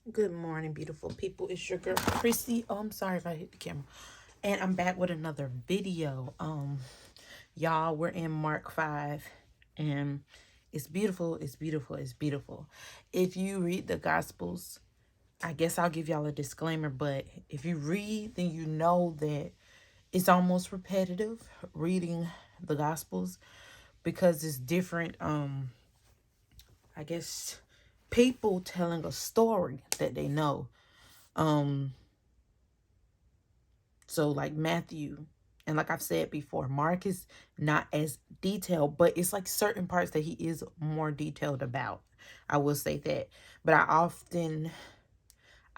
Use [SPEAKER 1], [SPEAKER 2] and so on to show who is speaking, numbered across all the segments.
[SPEAKER 1] Good morning, beautiful people. It's your girl Chrissy. Oh, I'm sorry if I hit the camera. And I'm back with another video. Y'all, we're in Mark 5, and it's beautiful, it's beautiful, it's beautiful. If you read the Gospels, I guess I'll give y'all a disclaimer, but if you read, then you know that it's almost repetitive reading the Gospels because it's different, I guess, people telling a story that they know. Um, So like Matthew, and like I've said before, Mark is not as detailed, but it's like certain parts that he is more detailed about. I will say that. But I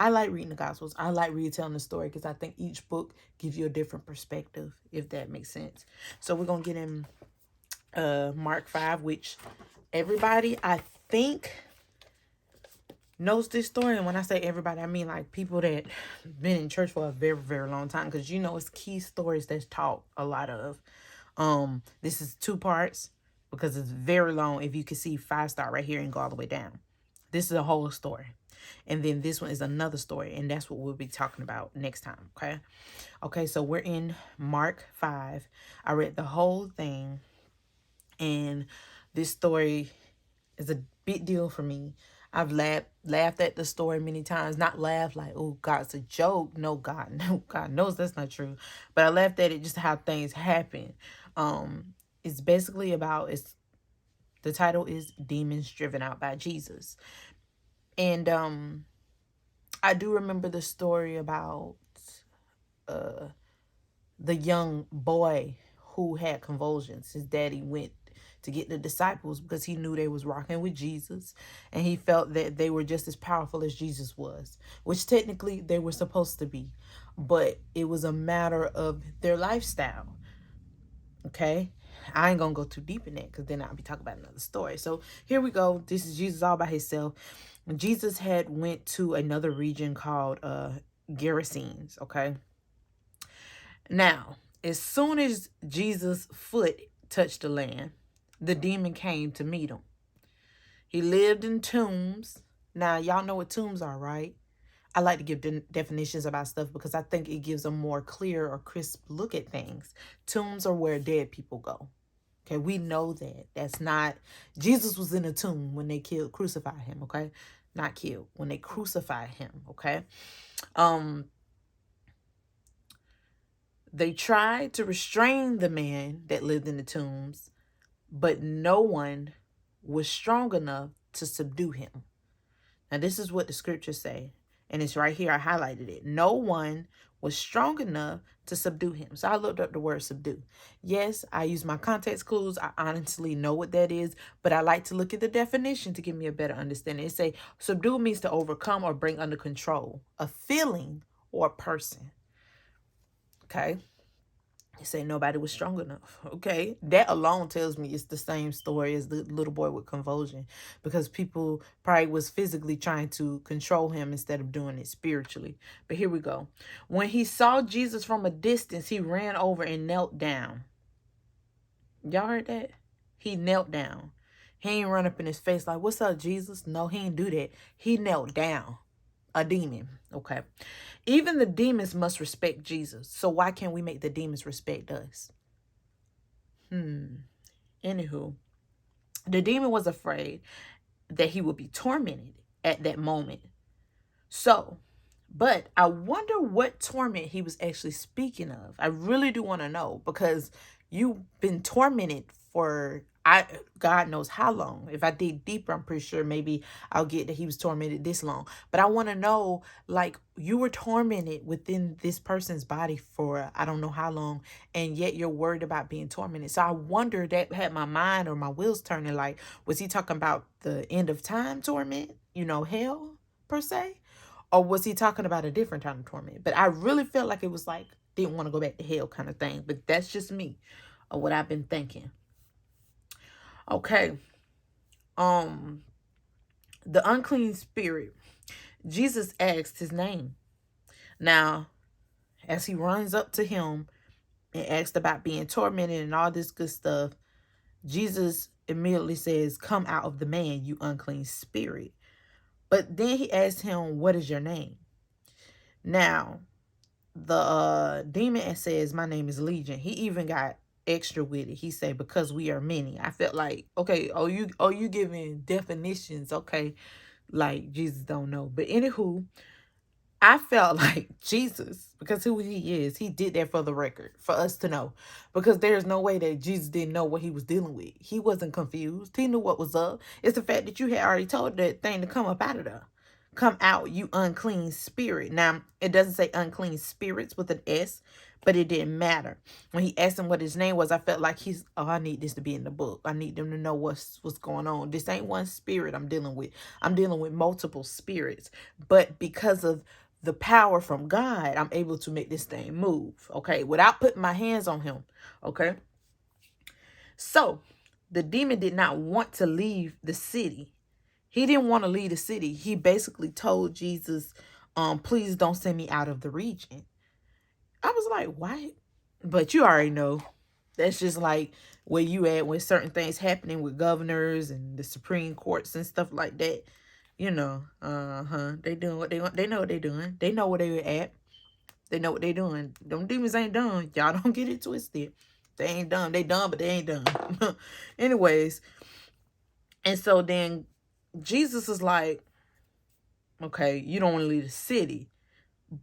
[SPEAKER 1] like reading the Gospels. I like retelling the story because I think each book gives you a different perspective, if that makes sense. So we're gonna get in Mark 5, which everybody I think knows this story. And when I say everybody, I mean like people that been in church for a very, very long time, because you know it's key stories that's taught a lot of. This is two parts because it's very long. If you can see 5 star right here and go all the way down, this is a whole story. And then this one is another story, and that's what we'll be talking about next time. Okay, so we're in Mark 5. I read the whole thing, and this story is a big deal for me. I've laughed at the story many times. Not laughed like, oh, God's a joke. No, God, no, God knows that's not true. But I laughed at it just how things happen. It's basically about the title is Demons Driven Out by Jesus. And I do remember the story about uh the young boy who had convulsions. His daddy went to get the disciples because he knew they was rocking with Jesus, and he felt that they were just as powerful as Jesus was, which technically they were supposed to be, but it was a matter of their lifestyle. Okay, I ain't gonna go too deep in that because then I'll be talking about another story. So here we go. This is Jesus all by himself. Jesus had went to another region called Gerasenes. Okay, now, as soon as Jesus' foot touched the land, the demon came to meet him. He lived in tombs. Now, y'all know what tombs are, right? I like to give definitions about stuff because I think it gives a more clear or crisp look at things. Tombs are where dead people go. Okay, we know that. That's not, Jesus was in a tomb when they crucified him, okay? Not killed, when they crucified him, okay? Um, They tried to restrain the man that lived in the tombs, but no one was strong enough to subdue him. Now, this is what the scriptures say, and it's right here. I highlighted it. No one was strong enough to subdue him. So I looked up the word subdue. Yes, I use my context clues. I honestly know what that is, but I like to look at the definition to give me a better understanding. It say subdue means to overcome or bring under control a feeling or a person. Okay. He said nobody was strong enough. Okay. That alone tells me it's the same story as the little boy with convulsion, because people probably was physically trying to control him instead of doing it spiritually. But here we go. When he saw Jesus from a distance, he ran over and knelt down. Y'all heard that? He knelt down. He ain't run up in his face like, "What's up, Jesus?" No, he ain't do that. He knelt down. A demon. Okay. Even the demons must respect Jesus. So why can't we make the demons respect us? Anywho, the demon was afraid that he would be tormented at that moment. So, but I wonder what torment he was actually speaking of. I really do want to know, because you've been tormented for God knows how long. If I dig deeper, I'm pretty sure maybe I'll get that he was tormented this long. But I want to know, like, you were tormented within this person's body for I don't know how long, and yet you're worried about being tormented. So I wonder, that had my mind or my wheels turning, like, was he talking about the end of time torment, hell per se? Or was he talking about a different kind of torment? But I really felt like it was like, didn't want to go back to hell kind of thing. But that's just me, or what I've been thinking. Okay. Um, the unclean spirit. Jesus asked his name. Now, as he runs up to him and asks about being tormented and all this good stuff, Jesus immediately says, "Come out of the man, you unclean spirit." But then he asked him, what is your name? Now, the demon says, my name is Legion. He even got extra with it. He said, because we are many. I felt like, okay, you giving definitions, okay, like Jesus don't know. But anywho, I felt like Jesus, because who he is, he did that for the record, for us to know. Because there's no way that Jesus didn't know what he was dealing with. He wasn't confused. He knew what was up. It's the fact that you had already told that thing to come up out of there. Come out, you unclean spirit. Now, it doesn't say unclean spirits with an S, but it didn't matter. When he asked him what his name was, I felt like I need this to be in the book. I need them to know what's going on. This ain't one spirit I'm dealing with. I'm dealing with multiple spirits. But because of the power from God, I'm able to make this thing move, okay, without putting my hands on him, okay? So, the demon did not want to leave the city. He didn't want to leave the city. He basically told Jesus, please don't send me out of the region. I was like, what? But you already know. That's just like where you at when certain things happening with governors and the Supreme Courts and stuff like that. You know, they doing what they want. They know what they doing. They know where they were at. They know what they doing. Them demons ain't done. Y'all don't get it twisted. They ain't done. They done, but they ain't done. Anyways, and so then Jesus is like, okay, you don't want to leave the city,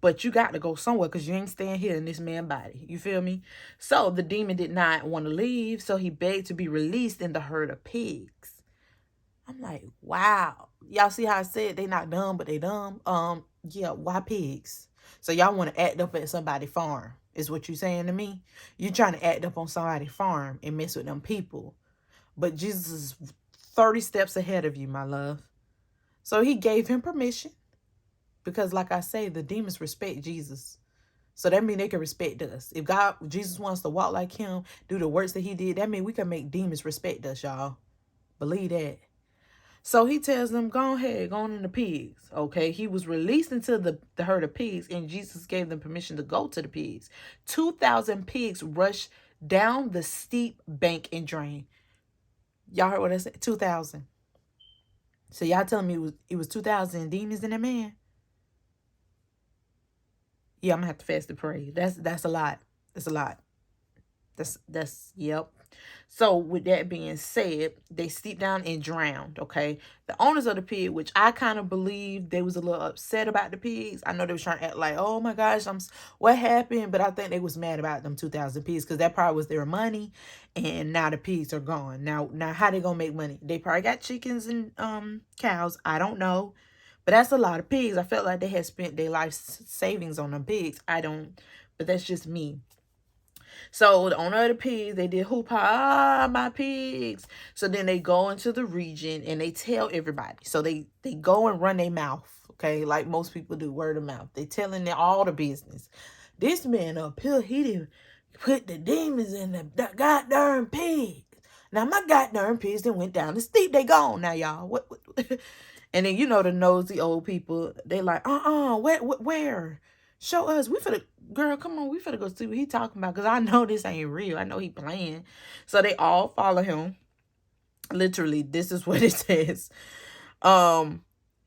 [SPEAKER 1] but you got to go somewhere because you ain't staying here in this man's body. You feel me? So the demon did not want to leave, so he begged to be released in the herd of pigs. I'm like, wow. Y'all see how I said they not dumb, but they dumb? Yeah, why pigs? So y'all want to act up at somebody's farm, is what you saying to me? You trying to act up on somebody's farm and mess with them people. But Jesus is 30 steps ahead of you, my love. So he gave him permission. Because like I say, the demons respect Jesus. So that means they can respect us. If Jesus wants to walk like him, do the works that he did, that means we can make demons respect us, y'all. Believe that. So he tells them, go ahead, go on in the pigs. Okay, he was released into the herd of pigs, and Jesus gave them permission to go to the pigs. 2,000 pigs rushed down the steep bank and drained. Y'all heard what I said? 2,000. So y'all telling me it was 2,000 demons in that man? Yeah, I'm gonna have to fast and pray. That's a lot. That's a lot. That's yep. So with that being said, they steeped down and drowned. Okay, the owners of the pig, which I kind of believe they was a little upset about the pigs. I know they was trying to act like, oh my gosh, what happened? But I think they was mad about them 2,000 pigs because that probably was their money, and now the pigs are gone. Now how they gonna make money? They probably got chickens and cows. I don't know. But that's a lot of pigs. I felt like they had spent their life savings on the pigs. I don't, but that's just me. So the owner of the pigs, they did hoopah, my pigs. So then they go into the region and they tell everybody. So they go and run their mouth, okay, like most people do, word of mouth. They telling them all the business. This man up here, he didn't put the demons in the goddamn pigs. Now my goddamn pigs then went down the steep. They gone now, y'all. What? And then you know the nosy old people. They like, where? Show us. We finna, girl, come on. We finna go see what he talking about. Because I know this ain't real. I know he playing. So they all follow him. Literally, this is what it says.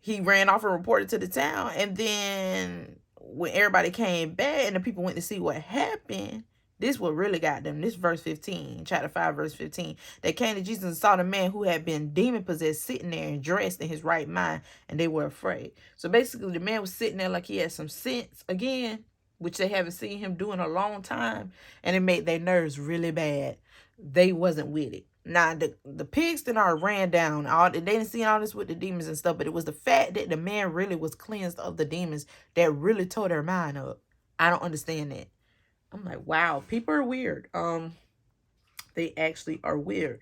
[SPEAKER 1] He ran off and reported to the town. And then when everybody came back and the people went to see what happened, this what really got them. This verse 15, chapter 5, verse 15. They came to Jesus and saw the man who had been demon-possessed sitting there and dressed in his right mind, and they were afraid. So basically, the man was sitting there like he had some sense again, which they haven't seen him do in a long time, and it made their nerves really bad. They wasn't with it. Now, the pigs that are ran down. They didn't see all this with the demons and stuff, but it was the fact that the man really was cleansed of the demons that really tore their mind up. I don't understand that. I'm like, wow, people are weird. They actually are weird.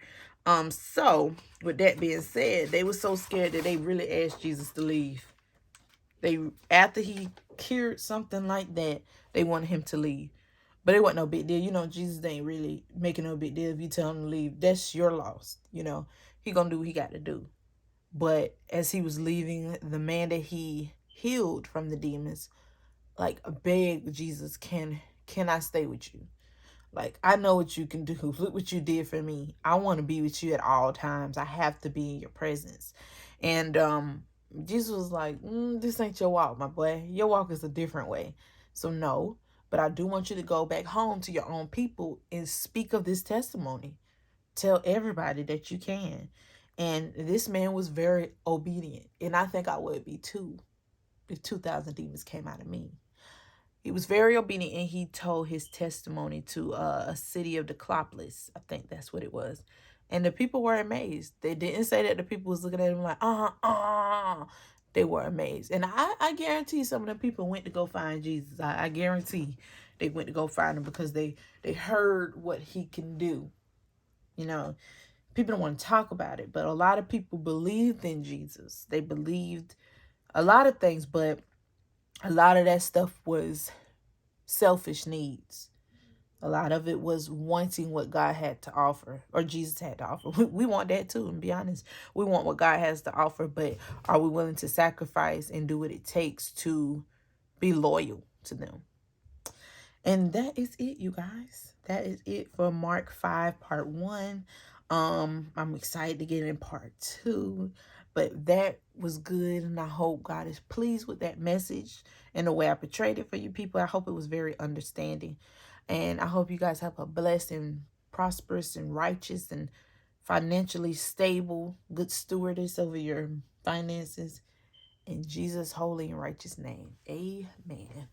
[SPEAKER 1] So with that being said, they were so scared that they really asked Jesus to leave. After he cured something like that, they wanted him to leave. But it wasn't no big deal. You know, Jesus ain't really making no big deal if you tell him to leave. That's your loss. You know, he gonna do what he got to do. But as he was leaving, the man that he healed from the demons, like, begged Jesus, can I stay with you? Like, I know what you can do. Look what you did for me. I want to be with you at all times. I have to be in your presence. And Jesus was like, this ain't your walk, my boy. Your walk is a different way. So no, but I do want you to go back home to your own people and speak of this testimony. Tell everybody that you can. And this man was very obedient. And I think I would be too if 2,000 demons came out of me. He was very obedient, and he told his testimony to a city of Declopolis. I think that's what it was. And the people were amazed. They didn't say that the people was looking at him like, They were amazed. And I guarantee some of the people went to go find Jesus. I guarantee they went to go find him because they heard what he can do. You know, people don't want to talk about it, but a lot of people believed in Jesus. They believed a lot of things, but a lot of that stuff was selfish needs. A lot of it was wanting what God had to offer, or Jesus had to offer. We want that too, and be honest. We want what God has to offer, but are we willing to sacrifice and do what it takes to be loyal to them? And that is it, you guys. That is it for Mark 5 part 1. I'm excited to get in part 2. But that was good, and I hope God is pleased with that message and the way I portrayed it for you people. I hope it was very understanding. And I hope you guys have a blessed and prosperous and righteous and financially stable, good stewardess over your finances. In Jesus' holy and righteous name. Amen.